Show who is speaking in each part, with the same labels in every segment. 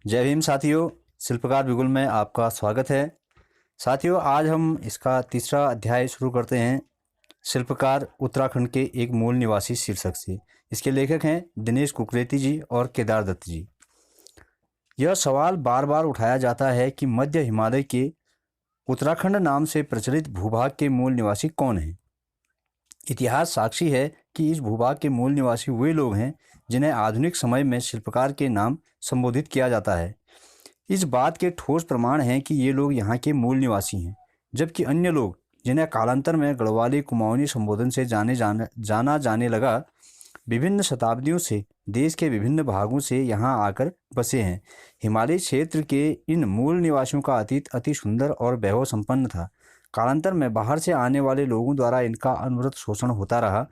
Speaker 1: जय भीम साथियों, शिल्पकार बिगुल में आपका स्वागत है। साथियों, आज हम इसका तीसरा अध्याय शुरू करते हैं। शिल्पकार उत्तराखंड के एक मूल निवासी शीर्षक से। इसके लेखक हैं दिनेश कुकरेती जी और केदार दत्त जी। यह सवाल बार बार उठाया जाता है कि मध्य हिमालय के उत्तराखंड नाम से प्रचलित भूभाग के मूल निवासी कौन हैं। इतिहास साक्षी है कि इस भूभाग के मूल निवासी वे लोग हैं जिन्हें आधुनिक समय में शिल्पकार के नाम संबोधित किया जाता है। इस बात के ठोस प्रमाण हैं कि ये लोग यहाँ के मूल निवासी हैं, जबकि अन्य लोग जिन्हें कालांतर में गढ़वाली कुमाऊनी संबोधन से जाना जाने लगा, विभिन्न शताब्दियों से देश के विभिन्न भागों से यहाँ आकर बसे हैं। हिमालय क्षेत्र के इन मूल निवासियों का अतीत अति सुंदर और वैभव संपन्न था। कालांतर में बाहर से आने वाले लोगों द्वारा इनका अनवरत शोषण होता रहा।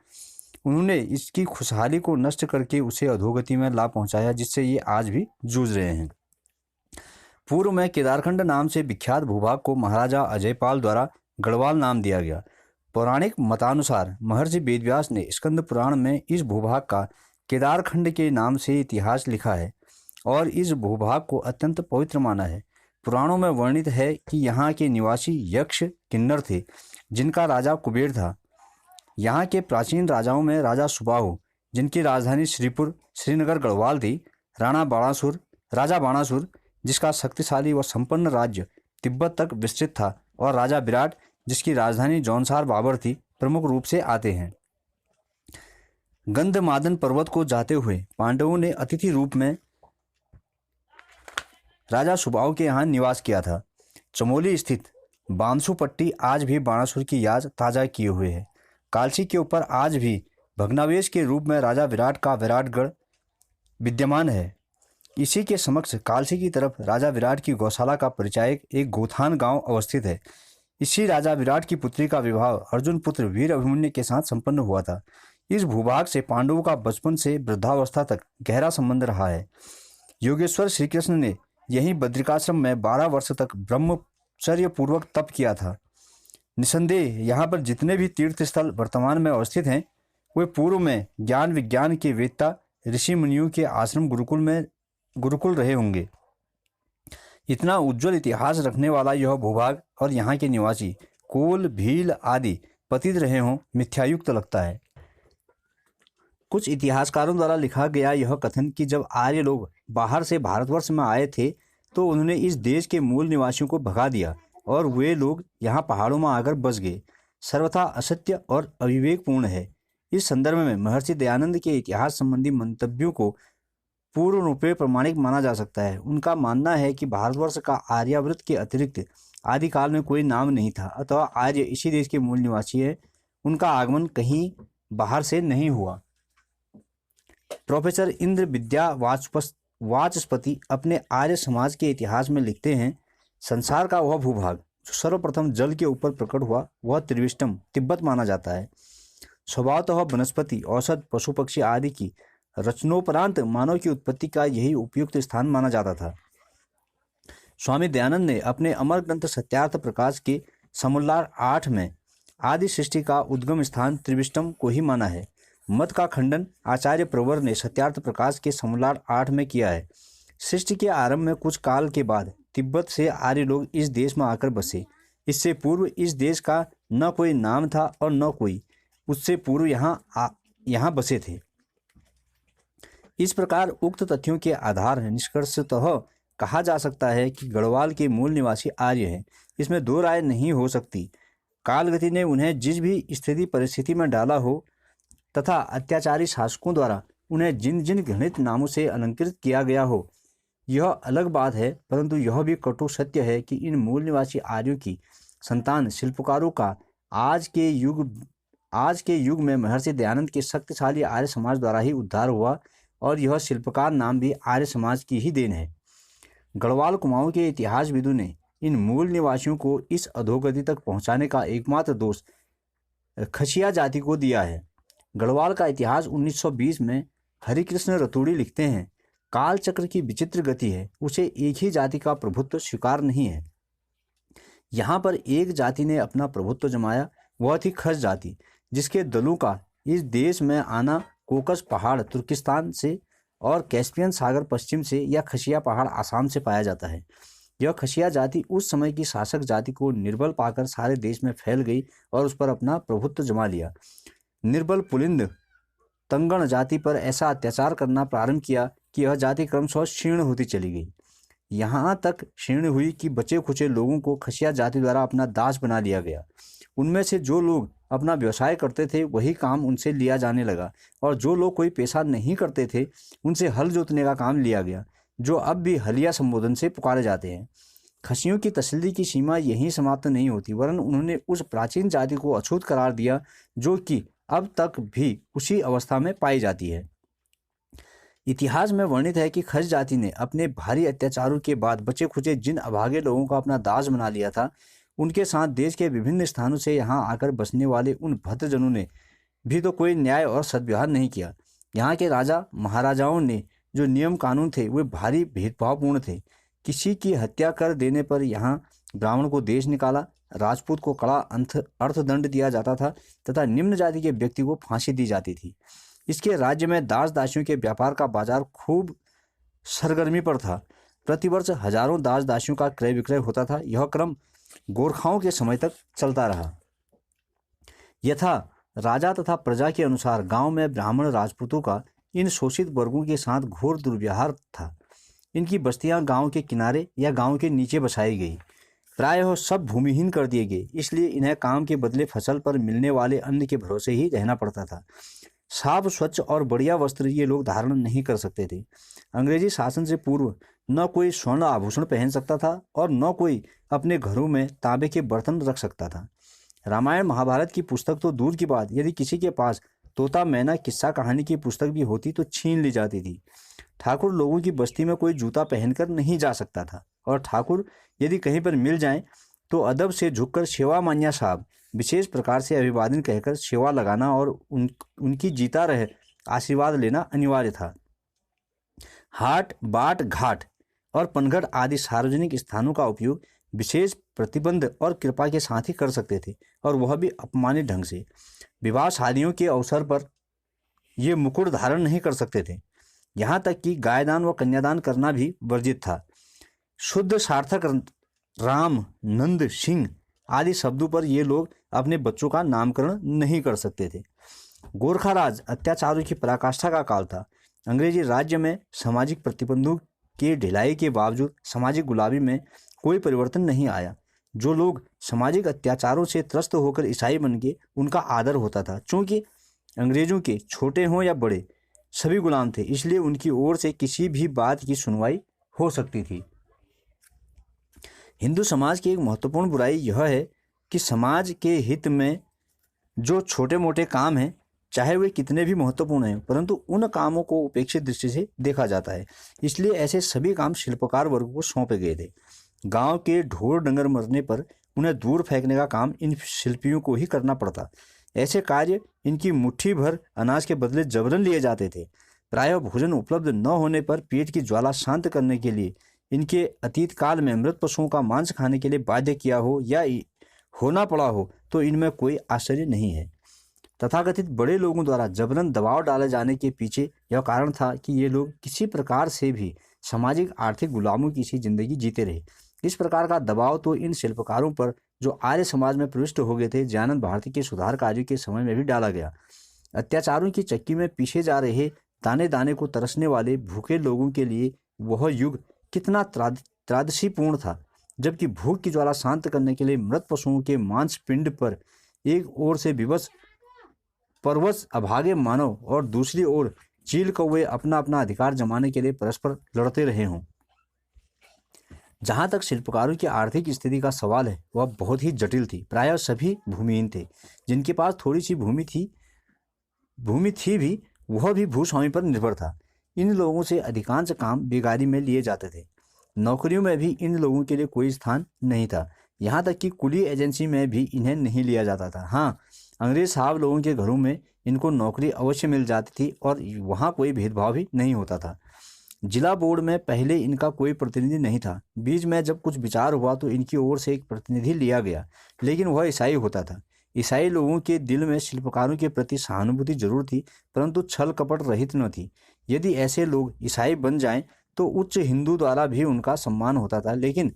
Speaker 1: उन्होंने इसकी खुशहाली को नष्ट करके उसे अधोगति में ला पहुंचाया, जिससे ये आज भी जूझ रहे हैं। पूर्व में केदारखंड नाम से विख्यात भूभाग को महाराजा अजयपाल द्वारा गढ़वाल नाम दिया गया। पौराणिक मतानुसार महर्षि वेदव्यास ने स्कंद पुराण में इस भूभाग का केदारखंड के नाम से इतिहास लिखा है और इस भूभाग को अत्यंत पवित्र माना है। पुराणों में वर्णित है कि यहाँ के निवासी यक्ष किन्नर थे, जिनका राजा कुबेर था। यहाँ के प्राचीन राजाओं में राजा सुबाहु, जिनकी राजधानी श्रीनगर गढ़वाल थी, राजा बाणासुर, जिसका शक्तिशाली व संपन्न राज्य तिब्बत तक विस्तृत था, और राजा विराट, जिसकी राजधानी जौनसार बाबर थी, प्रमुख रूप से आते हैं। गंधमादन पर्वत को जाते हुए पांडवों ने अतिथि रूप में राजा सुबाहु के यहाँ निवास किया था। चमोली स्थित बांसुपट्टी आज भी बाणासुर की याद ताज़ा किए हुए है। कालसी के ऊपर आज भी भग्नावशेष के रूप में राजा विराट का विराटगढ़ विद्यमान है। इसी के समक्ष कालसी की तरफ राजा विराट की गौशाला का परिचायक एक गोथान गांव अवस्थित है। इसी राजा विराट की पुत्री का विवाह अर्जुन पुत्र वीर अभिमन्यु के साथ संपन्न हुआ था। इस भूभाग से पांडवों का बचपन से वृद्धावस्था तक गहरा संबंध रहा है। योगेश्वर श्री कृष्ण ने यहीं बद्रिकाश्रम में 12 वर्ष तक ब्रह्मचर्य पूर्वक तप किया था। निसंदेह यहाँ पर जितने भी तीर्थ स्थल वर्तमान में अवस्थित हैं, वे पूर्व में ज्ञान विज्ञान के वेत्ता ऋषि मुनियों के आश्रम गुरुकुल रहे होंगे। इतना उज्जवल इतिहास रखने वाला यह भूभाग और यहाँ के निवासी कोल, भील आदि पतित रहे हों, मिथ्यायुक्त लगता है। कुछ इतिहासकारों द्वारा लिखा गया यह कथन कि जब आर्य लोग बाहर से भारतवर्ष में आए थे तो उन्होंने इस देश के मूल निवासियों को भगा दिया और वे लोग यहाँ पहाड़ों में आकर बस गए, सर्वथा असत्य और अविवेकपूर्ण है। इस संदर्भ में महर्षि दयानंद के इतिहास संबंधी मंतव्यों को पूर्ण रूप से प्रमाणिक माना जा सकता है। उनका मानना है कि भारतवर्ष का आर्यावर्त के अतिरिक्त आदिकाल में कोई नाम नहीं था, अथवा आर्य इसी देश के मूल निवासी है। उनका आगमन कहीं बाहर से नहीं हुआ। प्रोफेसर इंद्र विद्या वाचस्पति अपने आर्य समाज के इतिहास में लिखते हैं, संसार का वह भूभाग जो सर्वप्रथम जल के ऊपर प्रकट हुआ वह त्रिविष्टम तिब्बत माना जाता है। स्वभावतः वनस्पति, औषध, पशु पक्षी आदि की रचनोपरांत मानव की उत्पत्ति का यही उपयुक्त स्थान माना जाता था। स्वामी दयानंद ने अपने अमर ग्रंथ सत्यार्थ प्रकाश के समुल्लार 8 में आदि सृष्टि का उद्गम स्थान त्रिविष्टम को ही माना है। मत का खंडन आचार्य प्रवर ने सत्यार्थ प्रकाश के समुल्लार 8 में किया है। सृष्टि के आरंभ में कुछ काल के बाद तिब्बत से आर्य लोग इस देश में आकर बसे। इससे पूर्व इस देश का न कोई नाम था और न कोई उससे पूर्व यहाँ बसे थे। इस प्रकार उक्त तथ्यों के आधार निष्कर्षतः कहा जा सकता है कि गढ़वाल के मूल निवासी आर्य हैं। इसमें दो राय नहीं हो सकती। कालगति ने उन्हें जिस भी स्थिति परिस्थिति में डाला हो तथा अत्याचारी शासकों द्वारा उन्हें जिन जिन घृणित नामों से अलंकृत किया गया हो, यह अलग बात है, परंतु यह भी कटु सत्य है कि इन मूल निवासी आर्यों की संतान शिल्पकारों का आज के युग में महर्षि दयानंद के शक्तिशाली आर्य समाज द्वारा ही उद्धार हुआ, और यह शिल्पकार नाम भी आर्य समाज की ही देन है। गढ़वाल कुमाऊं के इतिहासविदों ने इन मूल निवासियों को इस अधोगति तक पहुंचाने का एकमात्र दोष खसिया जाति को दिया है। गढ़वाल का इतिहास 1920 में हरिकृष्ण रतूड़ी लिखते हैं, काल चक्र की विचित्र गति है, उसे एक ही जाति का प्रभुत्व स्वीकार नहीं है। यहाँ पर एक जाति ने अपना प्रभुत्व जमाया, वह थी खस जाति, जिसके दलों का इस देश में आना कोकस पहाड़ तुर्किस्तान से और कैस्पियन सागर पश्चिम से या खसिया पहाड़ आसाम से पाया जाता है। यह खसिया जाति उस समय की शासक जाति को निर्बल पाकर सारे देश में फैल गई और उस पर अपना प्रभुत्व जमा लिया। निर्बल पुलिंद तंगण जाति पर ऐसा अत्याचार करना प्रारंभ किया कि यह जाति क्रमशः क्षीण होती चली गई, यहाँ तक क्षीण हुई कि बचे खुचे लोगों को खसिया जाति द्वारा अपना दास बना लिया गया। उनमें से जो लोग अपना व्यवसाय करते थे वही काम उनसे लिया जाने लगा, और जो लोग कोई पेशा नहीं करते थे उनसे हल जोतने का काम लिया गया, जो अब भी हलिया संबोधन से पुकारे जाते हैं। खसियों की तसल्ली की सीमा यहीं समाप्त नहीं होती, वरन उन्होंने उस प्राचीन जाति को अछूत करार दिया जो कि अब तक भी उसी अवस्था में पाई जाती है। इतिहास में वर्णित है कि खस जाति ने अपने भारी अत्याचारों के बाद बचे खुचे जिन अभागे लोगों को अपना दास बना लिया था, उनके साथ देश के विभिन्न स्थानों से यहाँ आकर बसने वाले उन भद्रजनों ने भी तो कोई न्याय और सद्व्यवहार नहीं किया। यहाँ के राजा महाराजाओं ने जो नियम कानून थे वे भारी भेदभावपूर्ण थे। किसी की हत्या कर देने पर यहाँ ब्राह्मण को देश निकाला, राजपूत को कड़ा अर्थदंड दिया जाता था तथा निम्न जाति के व्यक्ति को फांसी दी जाती थी। इसके राज्य में दास दासियों के व्यापार का बाजार खूब सरगर्मी पर था। प्रतिवर्ष हजारों दास दासियों का क्रय विक्रय होता था। यह क्रम गोरखाओं के समय तक चलता रहा। यथा राजा तथा प्रजा के अनुसार गांव में ब्राह्मण राजपूतों का इन शोषित वर्गों के साथ घोर दुर्व्यवहार था। इनकी बस्तियां गांव के किनारे या गांव के नीचे बसाई गई। प्रायः सब भूमिहीन कर दिए गए, इसलिए इन्हें काम के बदले फसल पर मिलने वाले अन्न के भरोसे ही रहना पड़ता था। साफ स्वच्छ और बढ़िया वस्त्र ये लोग धारण नहीं कर सकते थे। अंग्रेजी शासन से पूर्व न कोई स्वर्ण आभूषण पहन सकता था और न कोई अपने घरों में तांबे के बर्तन रख सकता था। रामायण महाभारत की पुस्तक तो दूर की बात, यदि किसी के पास तोता मैना किस्सा कहानी की पुस्तक भी होती तो छीन ली जाती थी। ठाकुर लोगों की बस्ती में कोई जूता पहनकर नहीं जा सकता था, और ठाकुर यदि कहीं पर मिल जाएं तो अदब से झुककर सेवा मान्या साहब विशेष प्रकार से अभिवादन कहकर सेवा लगाना और उनकी जीता रहे आशीर्वाद लेना अनिवार्य था। हाट बाट घाट और पनघट आदि सार्वजनिक स्थानों का उपयोग विशेष प्रतिबंध और कृपा के साथ ही कर सकते थे, और वह भी अपमानित ढंग से। विवाह शादियों के अवसर पर ये मुकुट धारण नहीं कर सकते थे। यहाँ तक कि गायदान व कन्यादान करना भी वर्जित था। शुद्ध सार्थक राम नंद सिंह आदि शब्दों पर ये लोग अपने बच्चों का नामकरण नहीं कर सकते थे। गोरखा राज अत्याचारों की पराकाष्ठा का काल था। अंग्रेजी राज्य में सामाजिक प्रतिबंधों के ढिलाई के बावजूद सामाजिक गुलामी में कोई परिवर्तन नहीं आया। जो लोग सामाजिक अत्याचारों से त्रस्त होकर ईसाई बन गए उनका आदर होता था। चूंकि अंग्रेजों के छोटे हों या बड़े सभी गुलाम थे, इसलिए उनकी ओर से किसी भी बात की सुनवाई हो सकती थी। हिंदू समाज की एक महत्वपूर्ण बुराई यह है कि समाज के हित में जो छोटे मोटे काम हैं, चाहे वे कितने भी महत्वपूर्ण हैं, परंतु उन कामों को उपेक्षित दृष्टि से देखा जाता है। इसलिए ऐसे सभी काम शिल्पकार वर्ग को सौंपे गए थे। गांव के ढोर डंगर मरने पर उन्हें दूर फेंकने का काम इन शिल्पियों को ही करना पड़ता। ऐसे कार्य इनकी मुट्ठी भर अनाज के बदले जबरन लिए जाते थे। प्रायः भोजन उपलब्ध न होने पर पेट की ज्वाला शांत करने के लिए इनके अतीत काल में मृत पशुओं का मांस खाने के लिए बाध्य किया हो या होना पड़ा हो तो इनमें कोई आश्चर्य नहीं है। तथाकथित बड़े लोगों द्वारा जबरन दबाव डाले जाने के पीछे यह कारण था कि ये लोग किसी प्रकार से भी सामाजिक आर्थिक गुलामों की सी जिंदगी जीते रहे। इस प्रकार का दबाव तो इन शिल्पकारों पर जो आर्य समाज में प्रविष्ट हो गए थे, जयानंद भारती के सुधार कार्यों के समय में भी डाला गया। अत्याचारों की चक्की में पीछे जा रहे दाने दाने को तरसने वाले भूखे लोगों के लिए वह युग कितना त्रादशीपूर्ण था, जबकि भूख की ज्वाला शांत करने के लिए मृत पशुओं के मांस पिंड पर एक ओर से विवश परवश अभागे मानव और दूसरी ओर चील कौवे अपना अपना अधिकार जमाने के लिए परस्पर लड़ते रहे हों। जहाँ तक शिल्पकारों की आर्थिक स्थिति का सवाल है, वह बहुत ही जटिल थी। प्रायः सभी भूमिहीन थे। जिनके पास थोड़ी सी भूमि थी भी वह भी भूस्वामी पर निर्भर था। इन लोगों से अधिकांश काम बेगारी में लिए जाते थे। नौकरियों में भी इन लोगों के लिए कोई स्थान नहीं था। यहाँ तक कि कुली एजेंसी में भी इन्हें नहीं लिया जाता था। हाँ, अंग्रेज साहब लोगों के घरों में इनको नौकरी अवश्य मिल जाती थी और वहाँ कोई भेदभाव भी नहीं होता था। जिला बोर्ड में पहले इनका कोई प्रतिनिधि नहीं था। बीच में जब कुछ विचार हुआ तो इनकी ओर से एक प्रतिनिधि लिया गया, लेकिन वह ईसाई होता था। ईसाई लोगों के दिल में शिल्पकारों के प्रति सहानुभूति जरूर थी, परंतु छल कपट रहित न थी। यदि ऐसे लोग ईसाई बन जाएं तो उच्च हिंदू द्वारा भी उनका सम्मान होता था, लेकिन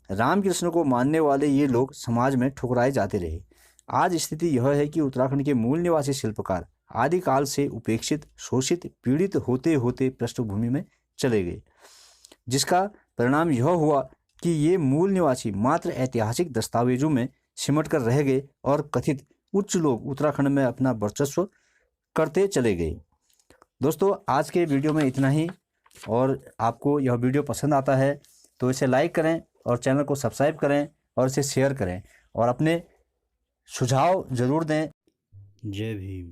Speaker 1: रामकृष्ण को मानने वाले ये लोग समाज में ठुकराए जाते रहे। आज स्थिति यह है कि उत्तराखंड के मूल निवासी शिल्पकार आदिकाल से उपेक्षित, शोषित, पीड़ित होते होते पृष्ठभूमि में चले गए, जिसका परिणाम यह हुआ कि ये मूल निवासी मात्र ऐतिहासिक दस्तावेजों में सिमट कर रह गए और कथित उच्च लोग उत्तराखंड में अपना वर्चस्व करते चले गए। दोस्तों, आज के वीडियो में इतना ही, और आपको यह वीडियो पसंद आता है तो इसे लाइक करें और चैनल को सब्सक्राइब करें और इसे शेयर करें और अपने सुझाव ज़रूर दें। जय भीम।